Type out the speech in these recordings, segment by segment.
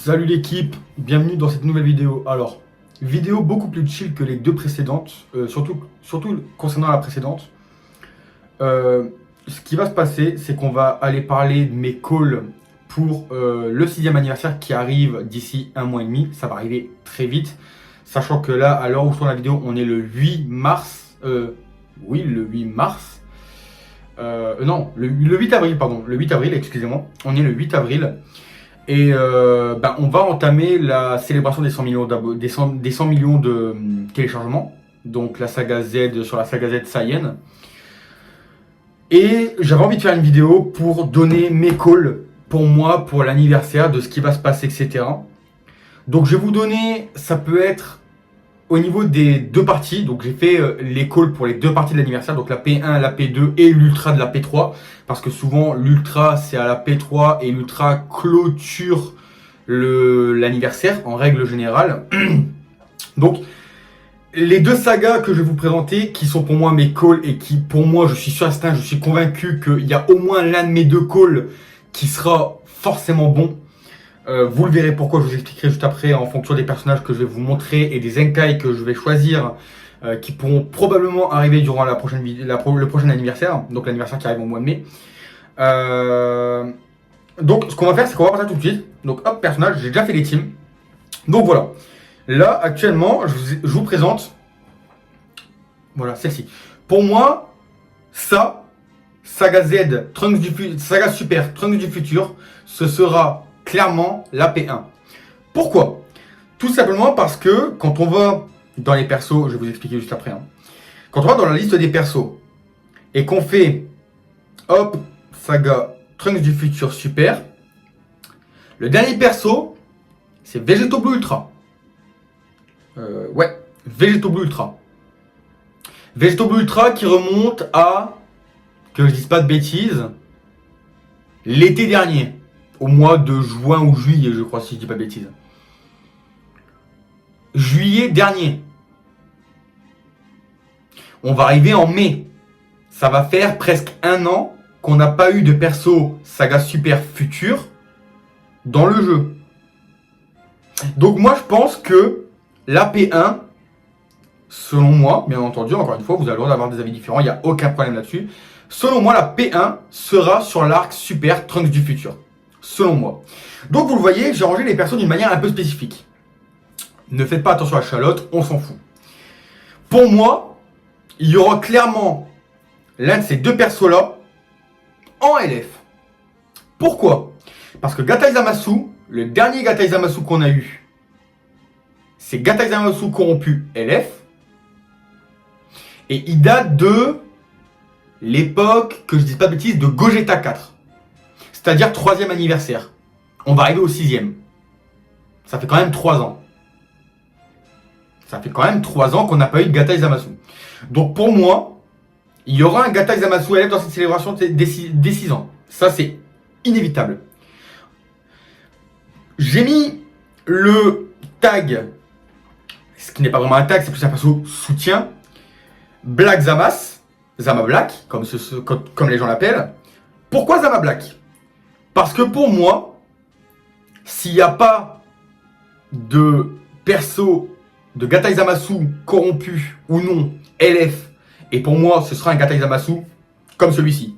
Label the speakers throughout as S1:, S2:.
S1: Salut l'équipe, bienvenue dans cette nouvelle vidéo. Alors, vidéo beaucoup plus chill que les deux précédentes, surtout concernant la précédente. Ce qui va se passer, c'est qu'on va aller parler de mes calls pour le 6e anniversaire qui arrive d'ici un mois et demi. Ça va arriver très vite, sachant que là, à l'heure où je tourne la vidéo, on est le 8 mars. Oui, le 8 mars. Non, le 8 avril, pardon. Le 8 avril, excusez-moi. On est le 8 avril. Et on va entamer la célébration des 100 millions, des 100 millions de téléchargements. Donc la saga Z sur la saga Z Saiyan. Et j'avais envie de faire une vidéo pour donner mes calls pour moi, pour l'anniversaire, de ce qui va se passer, etc. Donc je vais vous donner, ça peut être au niveau des deux parties. Donc j'ai fait les calls pour les deux parties de l'anniversaire, donc la P1, la P2 et l'ultra de la P3. Parce que souvent l'ultra c'est à la P3 et l'ultra clôture l'anniversaire en règle générale. Donc les deux sagas que je vais vous présenter, qui sont pour moi mes calls et qui pour moi je suis sûr je suis convaincu qu'il y a au moins l'un de mes deux calls qui sera forcément bon. Vous le verrez pourquoi, je vous expliquerai juste après en fonction des personnages que je vais vous montrer et des enkai que je vais choisir qui pourront probablement arriver durant le prochain anniversaire, donc l'anniversaire qui arrive au mois de mai. Donc ce qu'on va faire, c'est qu'on va passer tout de suite. Donc hop, personnage, j'ai déjà fait les teams. Donc voilà. Là, actuellement, je vous présente. Voilà, celle-ci. Pour moi, ça, Saga Z, Saga Super, Trunks du futur, ce sera clairement la P1. Pourquoi? Tout simplement parce que quand on va dans les persos, je vais vous expliquer juste après. Quand on va dans la liste des persos et qu'on fait hop, Saga Trunks du futur Super, le dernier perso, c'est Vegeto Blue Ultra. Ouais, Vegeto Blue Ultra. Vegeto Blue Ultra qui remonte à, que je dise pas de bêtises, l'été dernier. Au mois de juin ou juillet, je crois, si je dis pas de bêtises. Juillet dernier. On va arriver en mai. Ça va faire presque un an qu'on n'a pas eu de perso Saga Super Futur dans le jeu. Donc moi, je pense que la P1, selon moi, bien entendu, encore une fois, vous avez le droit d'avoir des avis différents, il n'y a aucun problème là-dessus. Selon moi, la P1 sera sur l'arc Super Trunks du futur. Selon moi. Donc vous le voyez, j'ai rangé les persos d'une manière un peu spécifique. Ne faites pas attention à Charlotte, on s'en fout. Pour moi, il y aura clairement l'un de ces deux persos-là en LF. Pourquoi? Parce que Gatai Zamasu, le dernier Gatai Zamasu qu'on a eu, c'est Gatai Zamasu corrompu LF. Et il date de l'époque, que je dise pas de bêtises, de Gogeta 4. C'est-à-dire 3e anniversaire. On va arriver au 6e. Ça fait quand même 3 ans. Ça fait quand même 3 ans qu'on n'a pas eu de Gatai Zamasu. Donc pour moi, il y aura un Gatai Zamasu LF dans cette célébration des 6 ans. Ça c'est inévitable. J'ai mis le tag, ce qui n'est pas vraiment un tag, c'est plus un perso soutien, Black Zamas, Zama Black, comme les gens l'appellent. Pourquoi Zama Black? Parce que pour moi, s'il n'y a pas de perso de Gatai Zamasu corrompu ou non, LF, et pour moi ce sera un Gatai Zamasu comme celui-ci,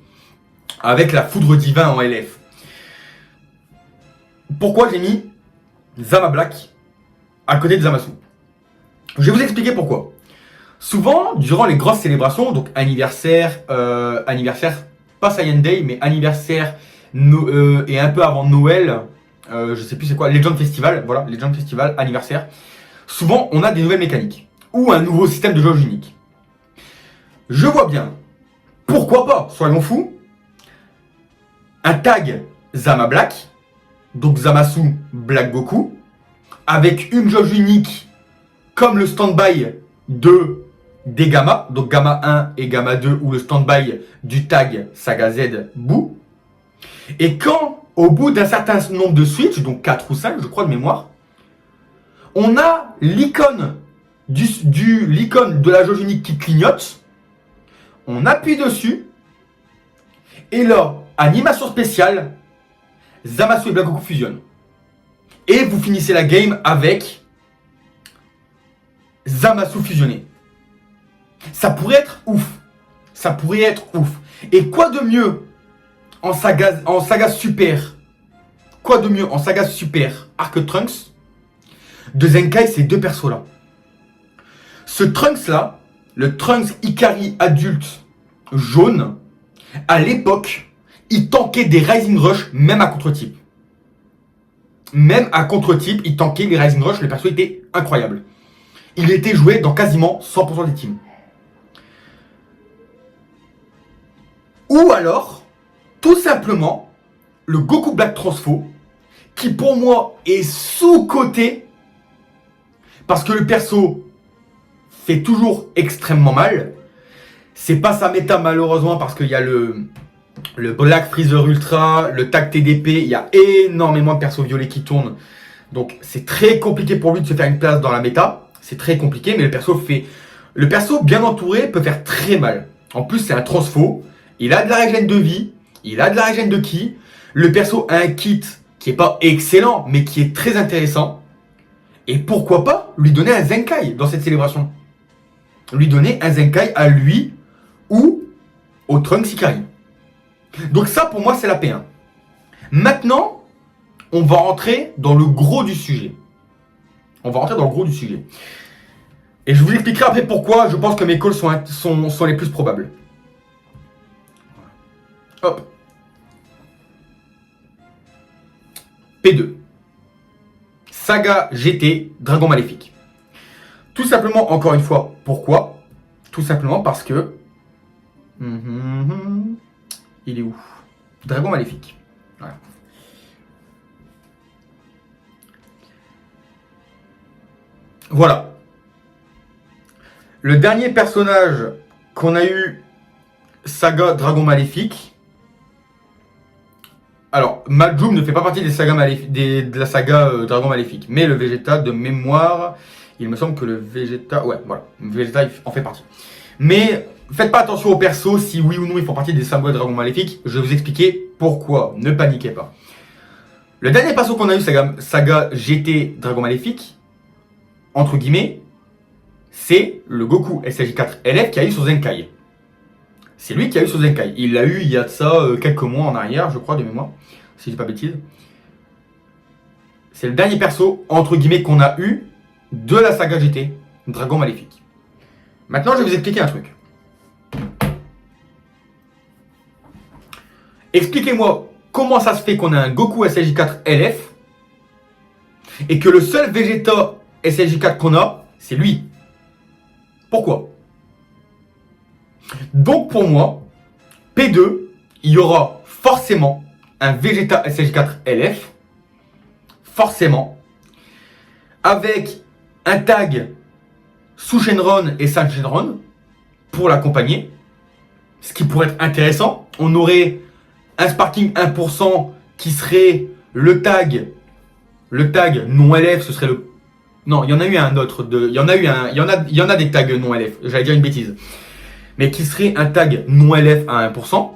S1: avec la foudre divin en LF. Pourquoi j'ai mis Zama Black à côté de Zamasu? Je vais vous expliquer pourquoi. Souvent, durant les grosses célébrations, donc anniversaire, pas Saiyan Day, mais anniversaire et un peu avant Noël, je sais plus c'est quoi, Legend Festival, voilà, Legend Festival, anniversaire. Souvent, on a des nouvelles mécaniques ou un nouveau système de jauge unique. Je vois bien, pourquoi pas, soyons fous, un tag Zama Black, donc Zamasu Black Goku, avec une jauge unique comme le stand-by des Gamma, donc Gamma 1 et Gamma 2, ou le stand-by du tag Saga Z Boo. Et quand, au bout d'un certain nombre de switches, donc 4 ou 5, je crois de mémoire, on a l'icône l'icône de la jauge unique qui clignote, on appuie dessus, et là, animation spéciale, Zamasu et Black Goku fusionnent. Et vous finissez la game avec Zamasu fusionné. Ça pourrait être ouf. Ça pourrait être ouf. Et quoi de mieux en saga super? Quoi de mieux en saga super Arc Trunks de Zenkai, ces deux persos là. Ce Trunks là, le Trunks Ikari adulte jaune, à l'époque, il tankait des Rising Rush même à contre-type. Même à contre-type, il tankait les Rising Rush, le perso était incroyable. Il était joué dans quasiment 100% des teams. Ou alors, tout simplement, le Goku Black Transfo, qui pour moi est sous-coté, parce que le perso fait toujours extrêmement mal. C'est pas sa méta malheureusement, parce qu'il y a le Black Freezer Ultra, le tag TDP, il y a énormément de persos violets qui tournent. Donc c'est très compliqué pour lui de se faire une place dans la méta. C'est très compliqué, mais le perso bien entouré peut faire très mal. En plus c'est un transfo, il a de la régène de vie, il a de la régène de ki. Le perso a un kit qui est pas excellent, mais qui est très intéressant. Et pourquoi pas lui donner un Zenkai dans cette célébration? Lui donner un Zenkai à lui ou au Trunks Ikari. Donc ça pour moi c'est la P1. Maintenant, on va rentrer dans le gros du sujet. Et je vous expliquerai après pourquoi je pense que mes calls sont les plus probables. Hop. P2. Saga GT Dragon Maléfique. Tout simplement, encore une fois, pourquoi? Tout simplement parce que... Il est où? Dragon Maléfique. Voilà. Voilà. Le dernier personnage qu'on a eu, saga Dragon Maléfique. Alors, Majum ne fait pas partie des sagas de la saga Dragon Maléfique. Mais le Vegeta, de mémoire, il me semble que le Vegeta... Ouais, voilà. Le Vegeta, il en fait partie. Mais faites pas attention aux persos, si oui ou non ils font partie des sagas Dragon Maléfique. Je vais vous expliquer pourquoi. Ne paniquez pas. Le dernier perso qu'on a eu, saga GT Dragon Maléfique, entre guillemets, c'est le Goku SLJ4 LF qui a eu sur Zenkai. C'est lui qui a eu sur Zenkai. Il l'a eu il y a de ça quelques mois en arrière, je crois, de mémoire, si je dis pas bêtise. C'est le dernier perso, entre guillemets, qu'on a eu de la saga GT, Dragon Maléfique. Maintenant, je vais vous expliquer un truc. Expliquez-moi comment ça se fait qu'on a un Goku SLJ4 LF et que le seul Vegeta SLJ4 qu'on a, c'est lui. Pourquoi? Donc pour moi, P2, il y aura forcément un Vegeta SLJ4 LF, forcément, avec un tag sous Shenron et sans Shenron pour l'accompagner, ce qui pourrait être intéressant. On aurait un Sparking 1% qui serait le tag non LF, ce serait le... Non, il y en a eu un autre, il y en a des tags non LF, j'allais dire une bêtise. Mais qui serait un tag non LF à 1%,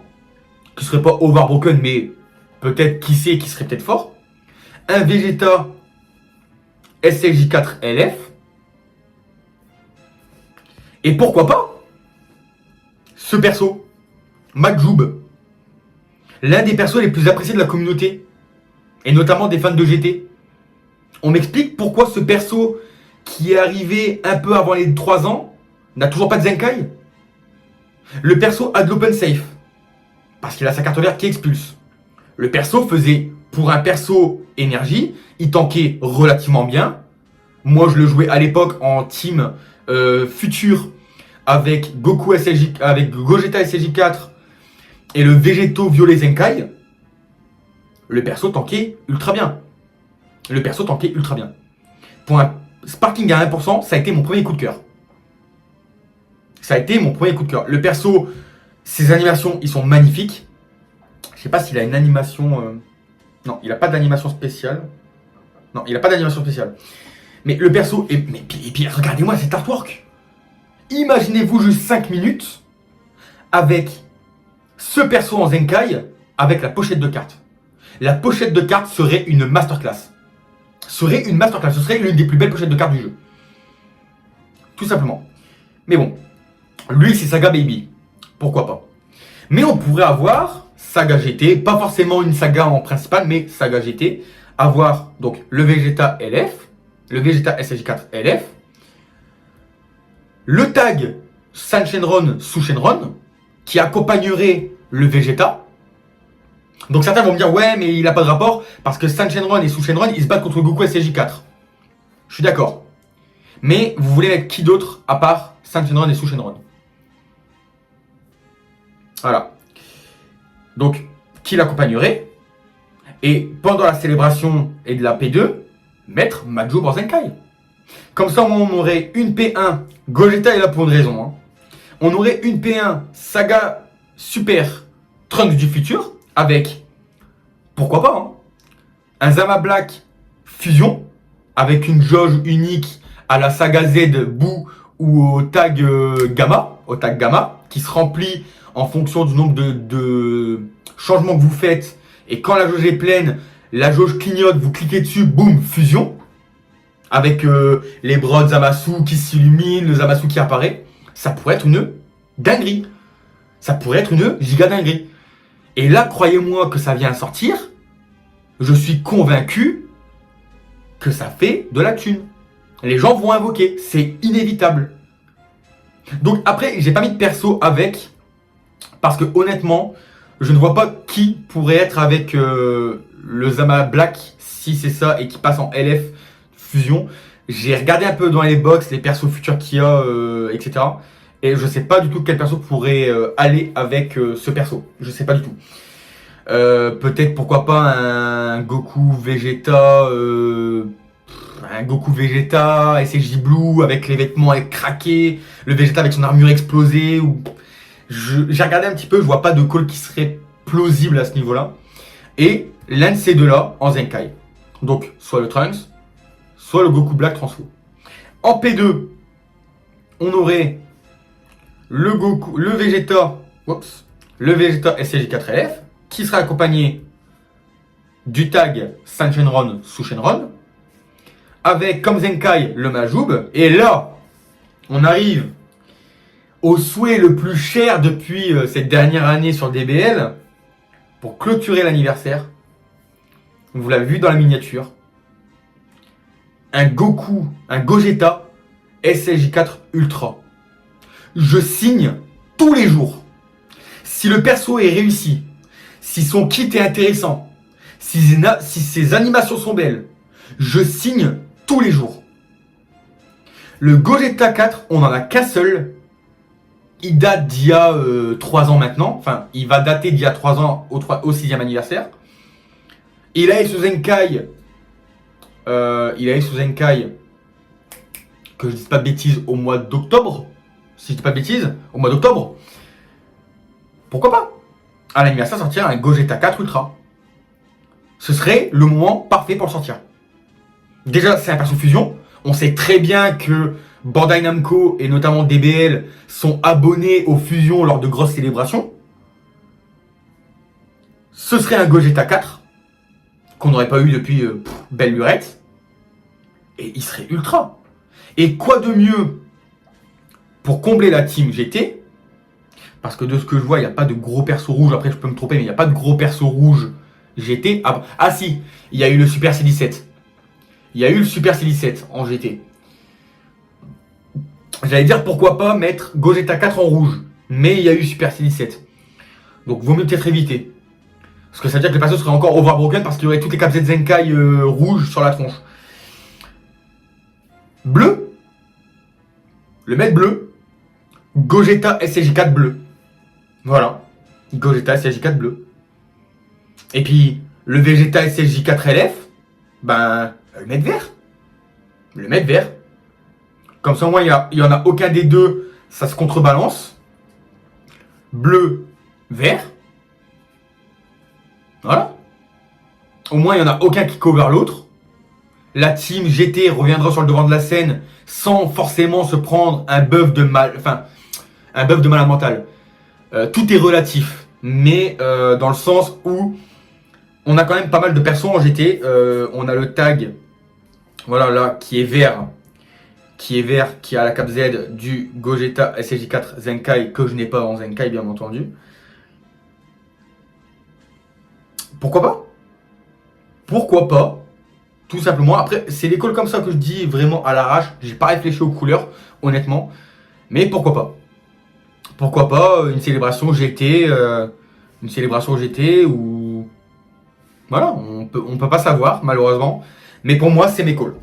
S1: qui serait pas overbroken, mais peut-être, qui sait, qui serait peut-être fort. Un Vegeta SLJ4 LF. Et pourquoi pas ce perso, Majub, l'un des persos les plus appréciés de la communauté, et notamment des fans de GT. On m'explique pourquoi ce perso, qui est arrivé un peu avant les 3 ans, n'a toujours pas de Zenkai. Le perso a de l'open safe, parce qu'il a sa carte verte qui expulse. Le perso faisait, pour un perso énergie, il tankait relativement bien. Moi je le jouais à l'époque en team futur avec Goku SLJ, avec Gogeta SLJ4 et le Végéto Violet Zenkai. Le perso tankait ultra bien. Pour un Sparking à 1%, ça a été mon premier coup de cœur. Le perso, ses animations, ils sont magnifiques. Je sais pas s'il a une animation... Non, il a pas d'animation spéciale. Mais le perso... Et puis regardez-moi cet artwork. Imaginez-vous juste 5 minutes avec ce perso en Zenkai avec la pochette de carte. La pochette de carte serait une masterclass. serait une masterclass. Ce serait l'une des plus belles pochettes de cartes du jeu. Tout simplement. Mais bon, lui c'est Saga Baby. Pourquoi pas. Mais on pourrait avoir Saga GT, pas forcément une saga en principal, mais Saga GT. Avoir donc le Vegeta LF, le Vegeta SSJ4 LF, le tag San Shenron Su Shenron, qui accompagnerait le Vegeta. Donc certains vont me dire, ouais, mais il n'a pas de rapport, parce que San Shenron et Su Shenron, ils se battent contre Goku SSJ4. Je suis d'accord. Mais vous voulez mettre qui d'autre à part San Shenron et Su Shenron? Voilà. Donc, qui l'accompagnerait? Et pendant la célébration et de la P2, mettre Majou Borzenkai. Comme ça, on aurait une P1. Gogeta est là pour une raison. Hein. On aurait une P1 Saga Super Trunks du futur avec, pourquoi pas, hein, un Zama Black Fusion avec une jauge unique à la Saga Z Boo ou au tag Gamma, qui se remplit en fonction du nombre de changements que vous faites. Et quand la jauge est pleine, la jauge clignote, vous cliquez dessus, boum, fusion. Avec les bras de Zamasu qui s'illuminent, le Zamasu qui apparaît. Ça pourrait être une dinguerie. Ça pourrait être une giga dinguerie. Et là, croyez-moi que ça vient à sortir. Je suis convaincu que ça fait de la thune. Les gens vont invoquer. C'est inévitable. Donc après, j'ai pas mis de perso avec. Parce que honnêtement, je ne vois pas qui pourrait être avec le Zama Black, si c'est ça, et qui passe en LF fusion. J'ai regardé un peu dans les box, les persos futurs qu'il y a, etc. Et je sais pas du tout quel perso pourrait aller avec ce perso. Je sais pas du tout. Peut-être pourquoi pas un Goku Vegeta, SSJ Blue avec les vêtements craqués, le Vegeta avec son armure explosée. Ou... J'ai regardé un petit peu, je vois pas de call qui serait plausible à ce niveau-là. Et l'un de ces deux-là en Zenkai. Donc soit le Trunks, soit le Goku Black Transfo. En P2, on aurait le Vegeta SSJ4LF qui sera accompagné du tag San Shenron Su Shenron avec comme Zenkai le Majoub. Et là, on arrive au souhait le plus cher depuis cette dernière année sur DBL pour clôturer l'anniversaire. Vous l'avez vu dans la miniature. Un Gogeta SSJ4 Ultra. Je signe tous les jours. Si le perso est réussi, si son kit est intéressant, si ses animations sont belles, je signe tous les jours. Le Gogeta 4, on n'en a qu'un seul. Il date d'il y a 3 ans maintenant. Enfin, il va dater d'il y a 3 ans au 6e anniversaire. Il a eu sous Zenkai. Que je dise pas de bêtises, au mois d'octobre. Si je dis pas de bêtises, au mois d'octobre. Pourquoi pas? À l'anniversaire, sortir un Gogeta 4 Ultra. Ce serait le moment parfait pour le sortir. Déjà, c'est un perso fusion. On sait très bien que Bandai Namco et notamment DBL sont abonnés aux fusions lors de grosses célébrations. Ce serait un Gogeta 4 qu'on n'aurait pas eu depuis belle lurette. Et il serait ultra. Et quoi de mieux pour combler la team GT? Parce que de ce que je vois, il n'y a pas de gros perso rouge. Après, je peux me tromper, mais il n'y a pas de gros perso rouge GT. Ah si, il y a eu le Super C17. Il y a eu le Super C17 en GT. J'allais dire pourquoi pas mettre Gogeta 4 en rouge. Mais il y a eu Super C17. Donc vaut mieux peut-être éviter. Parce que ça veut dire que le perso serait encore overbroken parce qu'il y aurait toutes les caps Zenkai rouges sur la tronche. Bleu. Le mettre bleu. Gogeta SSJ4 bleu. Voilà. Gogeta SSJ4 bleu. Et puis le Vegeta SSJ4 LF. Ben, le mettre vert. Le mettre vert. Comme ça, au moins, il n'y en a aucun des deux. Ça se contrebalance. Bleu, vert. Voilà. Au moins, il n'y en a aucun qui cover l'autre. La team GT reviendra sur le devant de la scène sans forcément se prendre un buff de mal. Enfin, un buff de malade mental. Tout est relatif. Mais dans le sens où on a quand même pas mal de persos en GT. On a le tag Voilà, là, qui est vert, qui a la cape Z du Gogeta SSJ4 Zenkai, que je n'ai pas en Zenkai, bien entendu. Pourquoi pas? Pourquoi pas? Tout simplement. Après, c'est l'école comme ça que je dis vraiment à l'arrache. J'ai pas réfléchi aux couleurs, honnêtement. Mais pourquoi pas? Pourquoi pas une célébration GT, ou voilà, on peut pas savoir malheureusement. Mais pour moi, c'est mes calls.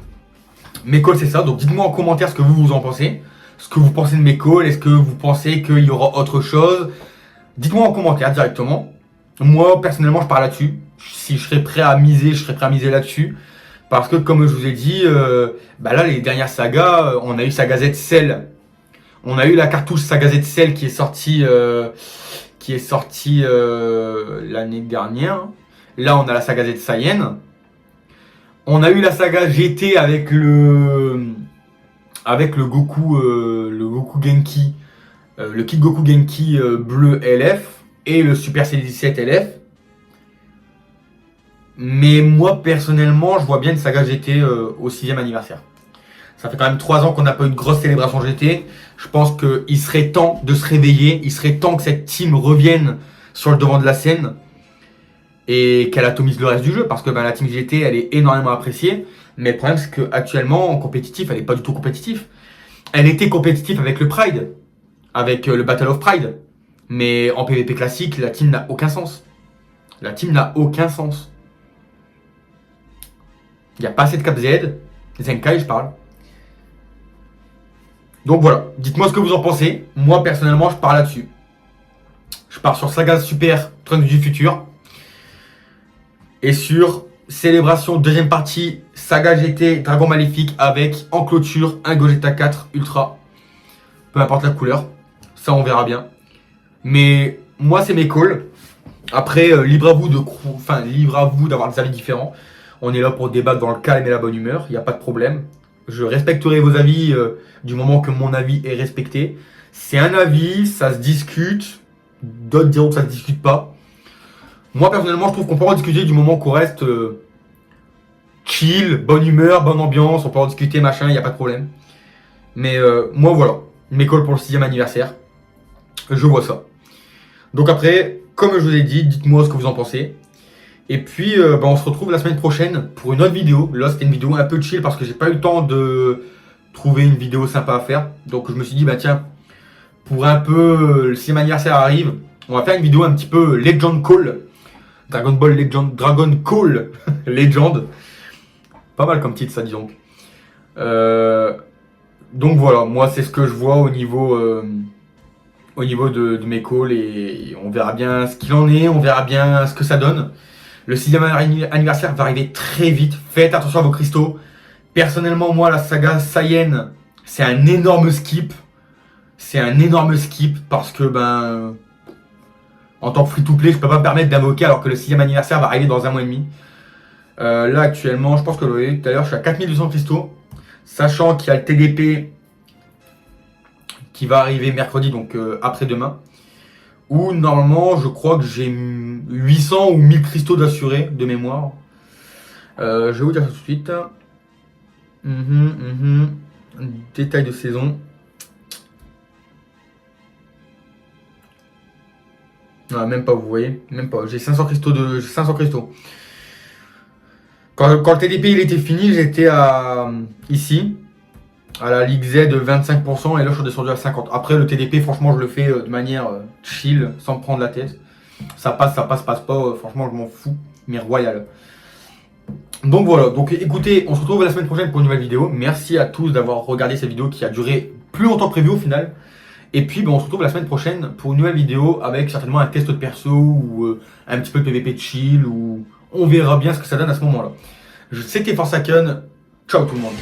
S1: Mes calls, c'est ça. Donc dites-moi en commentaire ce que vous en pensez. Ce que vous pensez de mes calls. Est-ce que vous pensez qu'il y aura autre chose? Dites-moi en commentaire directement. Moi, personnellement, je pars là-dessus. Si je serais prêt à miser, je serais prêt à miser là-dessus. Parce que, comme je vous ai dit, là, les dernières sagas, on a eu Saga Z Cell. On a eu la cartouche Saga Z Cell qui est sortie, l'année dernière. Là, on a la Saga Z Saiyan. On a eu la saga GT avec le Goku, Genki, le Kid Goku Genki bleu LF et le Super C17 LF. Mais moi personnellement, je vois bien une saga GT au 6ème anniversaire. Ça fait quand même 3 ans qu'on n'a pas eu de grosse célébration GT. Je pense qu'il serait temps de se réveiller. Il serait temps que cette team revienne sur le devant de la scène et qu'elle atomise le reste du jeu, parce que la team GT, elle est énormément appréciée. Mais le problème, c'est qu'actuellement, en compétitif, elle n'est pas du tout compétitive. Elle était compétitive avec le Pride, avec le Battle of Pride. Mais en PvP classique, la team n'a aucun sens. La team n'a aucun sens. Il n'y a pas assez de cap Z. Zenkai, je parle. Donc voilà, dites-moi ce que vous en pensez. Moi, personnellement, je pars là-dessus. Je pars sur Saga Super Trunks du futur. Et sur célébration deuxième partie Saga GT Dragon Maléfique avec en clôture un Gogeta 4 Ultra. Peu importe la couleur, ça on verra bien. Mais moi c'est mes calls. Après libre à vous d'avoir des avis différents. On est là pour débattre dans le calme et la bonne humeur, il n'y a pas de problème. Je respecterai vos avis du moment que mon avis est respecté. C'est un avis, ça se discute. D'autres diront que ça ne se discute pas. Moi personnellement je trouve qu'on peut en discuter du moment qu'on reste chill, bonne humeur, bonne ambiance, on peut en discuter machin, il n'y a pas de problème. Mais moi voilà, mes calls pour le 6ème anniversaire, je vois ça. Donc après, comme je vous ai dit, dites-moi ce que vous en pensez. Et puis on se retrouve la semaine prochaine pour une autre vidéo. Là c'était une vidéo un peu chill parce que j'ai pas eu le temps de trouver une vidéo sympa à faire. Donc je me suis dit tiens, pour un peu le 6ème anniversaire arrive, on va faire une vidéo un petit peu Legend Call. Dragon Ball Legend, Dragon Call Legend. Pas mal comme titre ça, disons. Donc voilà, moi c'est ce que je vois au niveau de mes calls et on verra bien ce qu'il en est, on verra bien ce que ça donne. Le 6ème anniversaire va arriver très vite, faites attention à vos cristaux. Personnellement, moi la saga Saiyan, c'est un énorme skip. C'est un énorme skip parce que en tant que free-to-play, je peux pas me permettre d'invoquer alors que le 6ème anniversaire va arriver dans 1 mois et demi. Là actuellement, je pense que vous l'avez vu tout à l'heure, je suis à 4200 cristaux. Sachant qu'il y a le TDP qui va arriver mercredi, donc après-demain. Où normalement, je crois que j'ai 800 ou 1000 cristaux d'assurés de mémoire. Je vais vous dire ça tout de suite. Détail de saison. Non, même pas, vous voyez, même pas. J'ai 500 cristaux Quand le TDP il était fini, j'étais ici, à la Ligue Z de 25%, et là je suis descendu à 50%. Après le TDP, franchement, je le fais de manière chill, sans me prendre la tête. Ça passe pas, franchement, je m'en fous, mais royal. Donc voilà, donc écoutez, on se retrouve la semaine prochaine pour une nouvelle vidéo. Merci à tous d'avoir regardé cette vidéo qui a duré plus longtemps que prévu au final. Et puis on se retrouve la semaine prochaine pour une nouvelle vidéo avec certainement un test de perso ou un petit peu de PVP de chill, ou on verra bien ce que ça donne à ce moment-là. C'était Forsaken, ciao tout le monde.